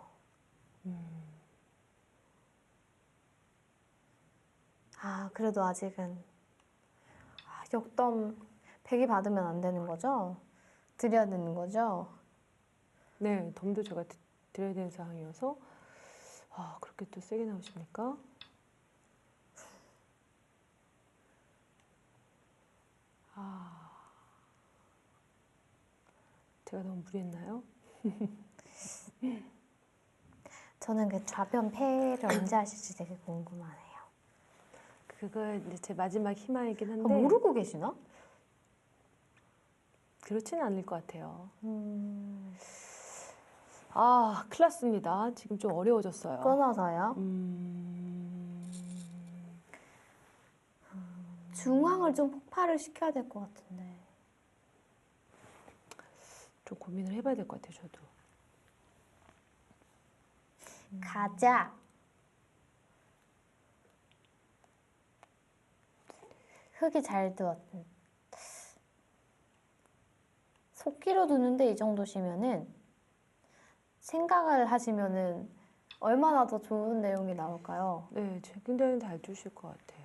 그래도 아직은 역덤 100이 받으면 안 되는 거죠? 드려야 되는 거죠? 네, 덤도 제가 드려야 되는 상황이어서 그렇게 또 세게 나오십니까? 제가 너무 무리했나요? 저는 그 좌변 폐를 언제 하실지 되게 궁금하네요. 그거 이제 제 마지막 희망이긴 한데 모르고 계시나? 그렇지는 않을 것 같아요. 음, 큰일 났습니다. 지금 좀 어려워졌어요. 끊어서요. 중앙을 좀 폭발을 시켜야 될 것 같은데. 좀 고민을 해봐야 될 것 같아요, 저도. 가자. 흙이 잘 두었던. 속기로 두는데 이 정도시면은 생각을 하시면은 얼마나 더 좋은 내용이 나올까요? 네, 굉장히 잘 주실 것 같아요.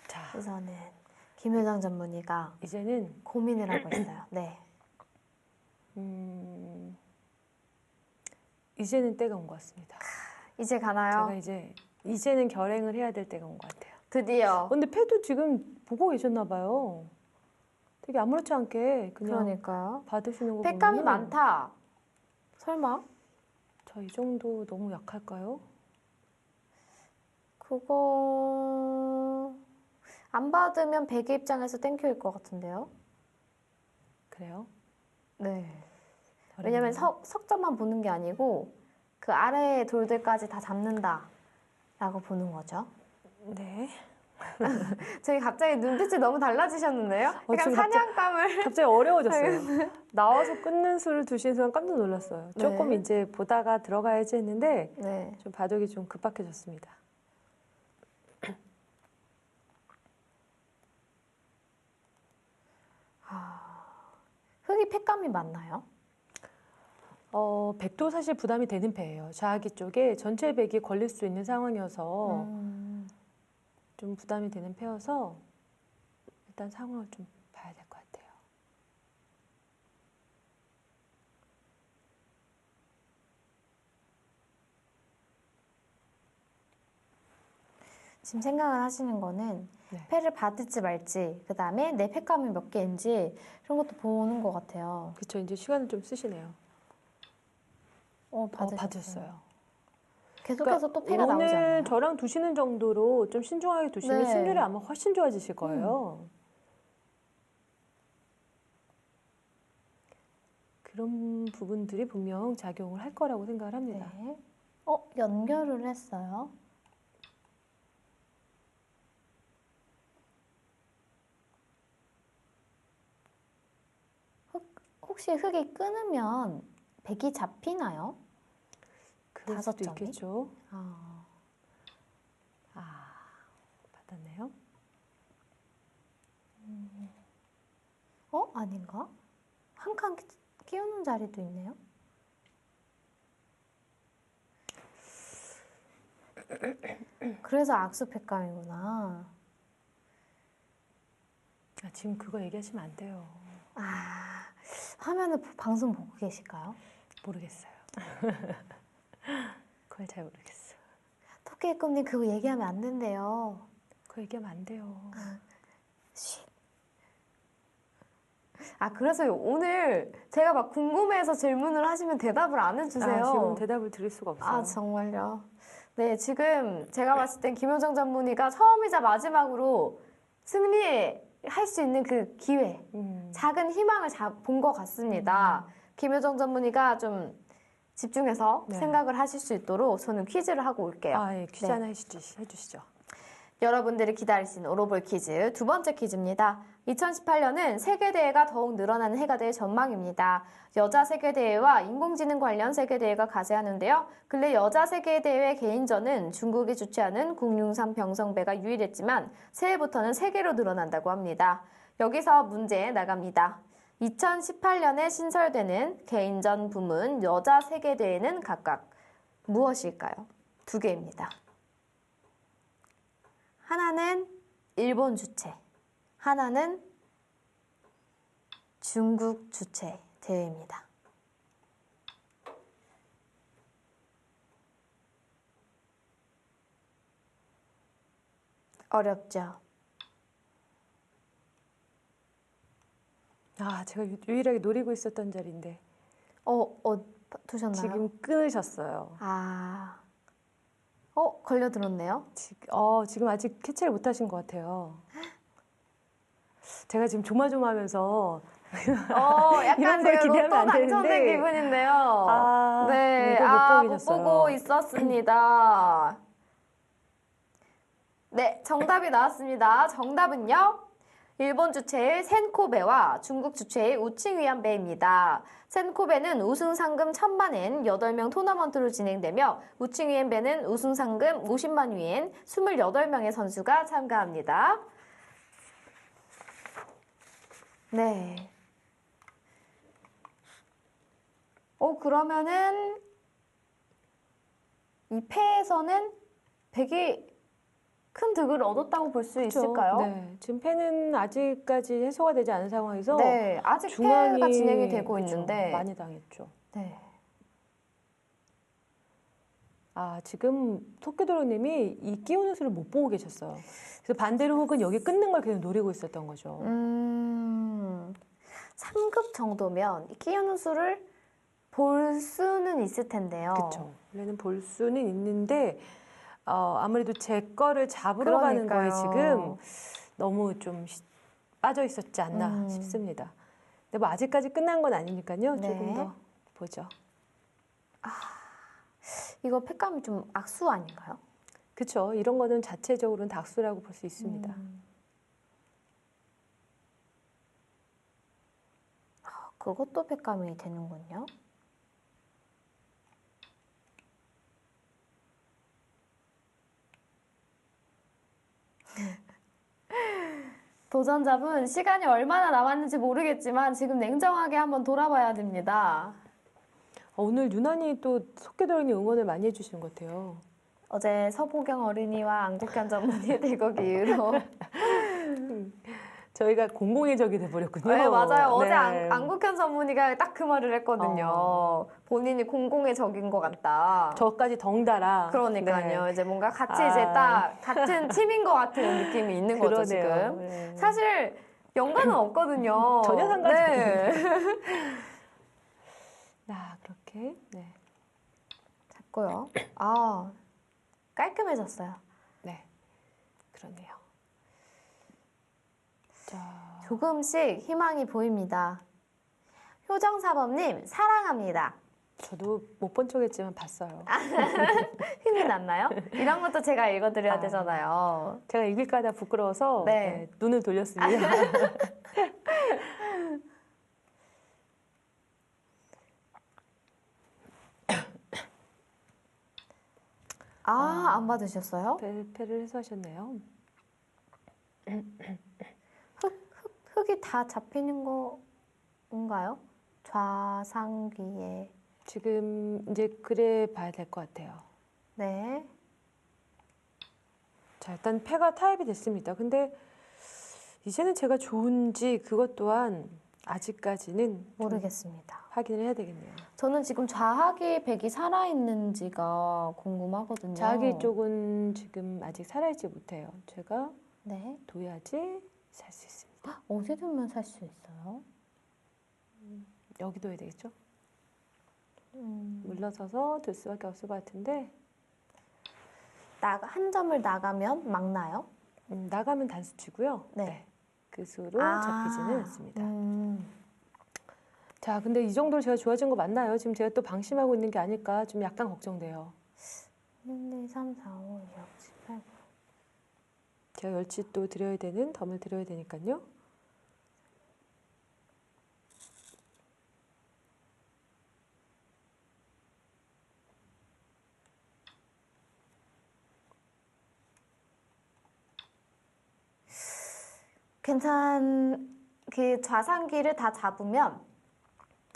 자, 우선은 김효정 전문의가 이제는 고민을 하고 있어요. 네. 이제는 때가 온 것 같습니다. 이제 가나요? 제가 이제는 결행을 해야 될 때가 온 것 같아요. 드디어. 근데 패도 지금 보고 계셨나 봐요. 되게 아무렇지 않게 그냥 그러니까요. 받으시는 거 팩감이 보면 많다. 설마? 저 이 정도 너무 약할까요? 그거 안 받으면 베개 입장에서 땡큐일 것 같은데요. 그래요? 네. 왜냐면 석점만 보는 게 아니고 그 아래의 돌들까지 다 잡는다라고 보는 거죠. 네. 저희 갑자기 눈빛이 너무 달라지셨는데요? 약간 지금 사냥감을. 갑자기 어려워졌어요. 나와서 끊는 수를 두신 순간 깜짝 놀랐어요. 조금 네. 이제 보다가 들어가야지 했는데 네. 좀 바둑이 좀 급박해졌습니다. 흙이 팩감이 맞나요? 백도 사실 부담이 되는 패예요. 좌하기 쪽에 전체 백이 걸릴 수 있는 상황이어서 좀 부담이 되는 패여서 일단 상황을 좀 봐야 될 것 같아요. 지금 생각을 하시는 거는 네. 패를 받을지 말지, 그 다음에 내 팩감이 몇 개인지 이런 것도 보는 것 같아요. 그렇죠. 이제 시간을 좀 쓰시네요. 받으셨어요. 계속해서 또 패가 나오지 않나요? 오늘 저랑 두시는 정도로 좀 신중하게 두시면 네. 승률이 아마 훨씬 좋아지실 거예요. 그런 부분들이 분명 작용을 할 거라고 생각을 합니다. 네. 연결을 했어요. 혹시 흙이 끊으면 백이 잡히나요? 그럴 다섯 수도 점이? 있겠죠. 받았네요. 아닌가? 한 칸 끼우는 자리도 있네요. 그래서 악수팩감이구나. 지금 그거 얘기하시면 안 돼요. 화면을 방송 보고 계실까요? 모르겠어요. 그걸 잘 모르겠어. 토끼의 꿈님 그거 얘기하면 안 된대요. 그거 얘기하면 안 돼요. 쉿. 그래서 오늘 제가 막 궁금해서 질문을 하시면 대답을 안 해주세요. 지금 대답을 드릴 수가 없어요. 정말요? 네, 지금 제가 봤을 땐 김효정 전문의가 처음이자 마지막으로 승리할 수 있는 그 기회, 작은 희망을 본 것 같습니다. 김효정 전문의가 좀 집중해서 네. 생각을 하실 수 있도록 저는 퀴즈를 하고 올게요. 예, 퀴즈 네. 하나 해주시죠. 여러분들이 기다리신 오로볼 퀴즈 두 번째 퀴즈입니다. 2018년은 세계대회가 더욱 늘어나는 해가 될 전망입니다. 여자 세계대회와 인공지능 관련 세계대회가 가세하는데요. 근래 여자 세계대회 개인전은 중국이 주최하는 국융상 병성배가 유일했지만 새해부터는 세계로 늘어난다고 합니다. 여기서 문제 나갑니다. 2018년에 신설되는 개인전 부문 여자 세계대회는 각각 무엇일까요? 두 개입니다. 하나는 일본 주최, 하나는 중국 주최 대회입니다. 어렵죠? 제가 유일하게 노리고 있었던 자리인데 두셨나요? 지금 끊으셨어요. 걸려들었네요. 지금 아직 캐치를 못하신 것 같아요. 제가 지금 조마조마하면서 약간 이런 걸 제가 기대하면 로또 안 당첨된 되는데. 기분인데요. 네, 이걸 못 보고 못 계셨어요. 보고 있었습니다. 네, 정답이 나왔습니다. 정답은요. 일본 주최의 센코베와 중국 주최의 우칭위안배입니다. 센코베는 우승 상금 1,000만 엔 8명 토너먼트로 진행되며 우칭위안배는 우승 상금 50만 위엔 28명의 선수가 참가합니다. 네. 그러면은 이 패에서는 100이 큰 득을 얻었다고 볼 수 있을까요? 네, 지금 패는 아직까지 해소가 되지 않은 상황에서 네, 아직 중앙이 패가 진행이 되고 그쵸, 있는데 많이 당했죠. 네. 지금 토끼도로님이 이 끼우는 수를 못 보고 계셨어요. 그래서 반대로 혹은 여기 끊는 걸 계속 노리고 있었던 거죠. 3급 정도면 이 끼우는 수를 볼 수는 있을 텐데요. 그렇죠. 원래는 볼 수는 있는데 아무래도 제 거를 잡으러 가는 거에 그러니까요. 지금 너무 좀 빠져 있었지 않나 싶습니다. 근데 뭐 아직까지 끝난 건 아니니까요. 네. 조금 더 보죠. 이거 팩감이 좀 악수 아닌가요? 그렇죠. 이런 거는 자체적으로는 닥수라고 볼 수 있습니다. 그것도 팩감이 되는군요. 도전자분 시간이 얼마나 남았는지 모르겠지만 지금 냉정하게 한번 돌아봐야 됩니다. 오늘 유난히 또 속개도령이 응원을 많이 해주시는 것 같아요. 어제 서보경 어린이와 안국현 전문의 대국 이후로 저희가 공공의 적이 돼버렸군요. 네, 맞아요. 어제 네. 안국현 전문의가 딱 그 말을 했거든요. 본인이 공공의 적인 것 같다. 저까지 덩달아. 그러니까요. 네. 이제 뭔가 같이 이제 딱 같은 팀인 것 같은 느낌이 있는 거죠, 그러네요. 지금. 네. 사실 연관은 없거든요. 전혀 상관이 네. 그렇게. 네. 됐고요. 깔끔해졌어요. 네. 그러네요. 자. 조금씩 희망이 보입니다. 효정사범님 사랑합니다. 저도 못 본 척했지만 봤어요. 힘이 났나요? 이런 것도 제가 읽어드려야 되잖아요. 제가 읽을까다 부끄러워서 네. 눈을 돌렸습니다. 안 받으셨어요? 패를 해소하셨네요. 흙이 다 잡히는 건가요? 좌상귀에. 지금 이제 그래 봐야 될 것 같아요. 네. 자, 일단 패가 타협이 됐습니다. 근데 이제는 제가 좋은지 그것 또한 아직까지는 좀 모르겠습니다. 확인을 해야 되겠네요. 저는 지금 좌하기 백이 살아있는지가 궁금하거든요. 자기 쪽은 지금 아직 살아있지 못해요. 제가 네. 둬야지 살 수 있습니다. 어디 두면 살 수 있어요? 여기 둬야 되겠죠? 음, 물러서서 둘 수밖에 없을 것 같은데 한 점을 나가면 막나요? 나가면 단수치고요. 네. 그 수로 잡히지는 않습니다. 음. 자, 근데 이 정도로 제가 좋아진 거 맞나요? 지금 제가 또 방심하고 있는 게 아닐까 좀 약간 걱정돼요. 1, 2, 3, 4, 5, 6, 7, 8. 제가 열치 또 드려야 되는 덤을 드려야 되니까요. 그 좌상귀를 다 잡으면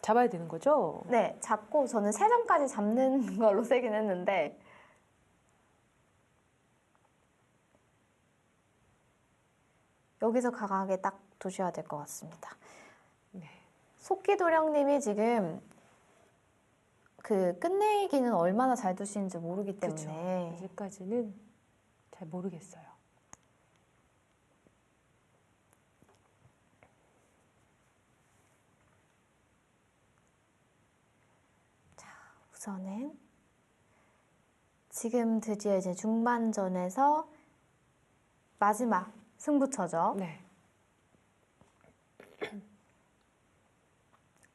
잡아야 되는 거죠? 네, 잡고 저는 3점까지 잡는 걸로 세긴 했는데 여기서 강하게 딱 두셔야 될 것 같습니다. 네. 속기도령님이 지금 그 끝내기는 얼마나 잘 두시는지 모르기 그렇죠. 때문에 아직까지는 잘 모르겠어요. 우선은 지금 드디어 이제 중반전에서 마지막 승부처죠. 네.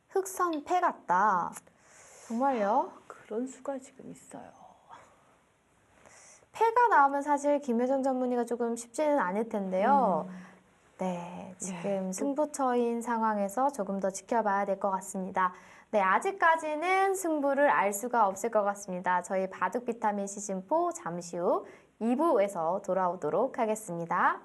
흑선 패 같다. 정말요? 그런 수가 지금 있어요. 패가 나오면 사실 김효정 전문의가 조금 쉽지는 않을 텐데요. 네, 지금 네. 승부처인 상황에서 조금 더 지켜봐야 될 것 같습니다. 네, 아직까지는 승부를 알 수가 없을 것 같습니다. 저희 바둑 비타민 시즌4 잠시 후 2부에서 돌아오도록 하겠습니다.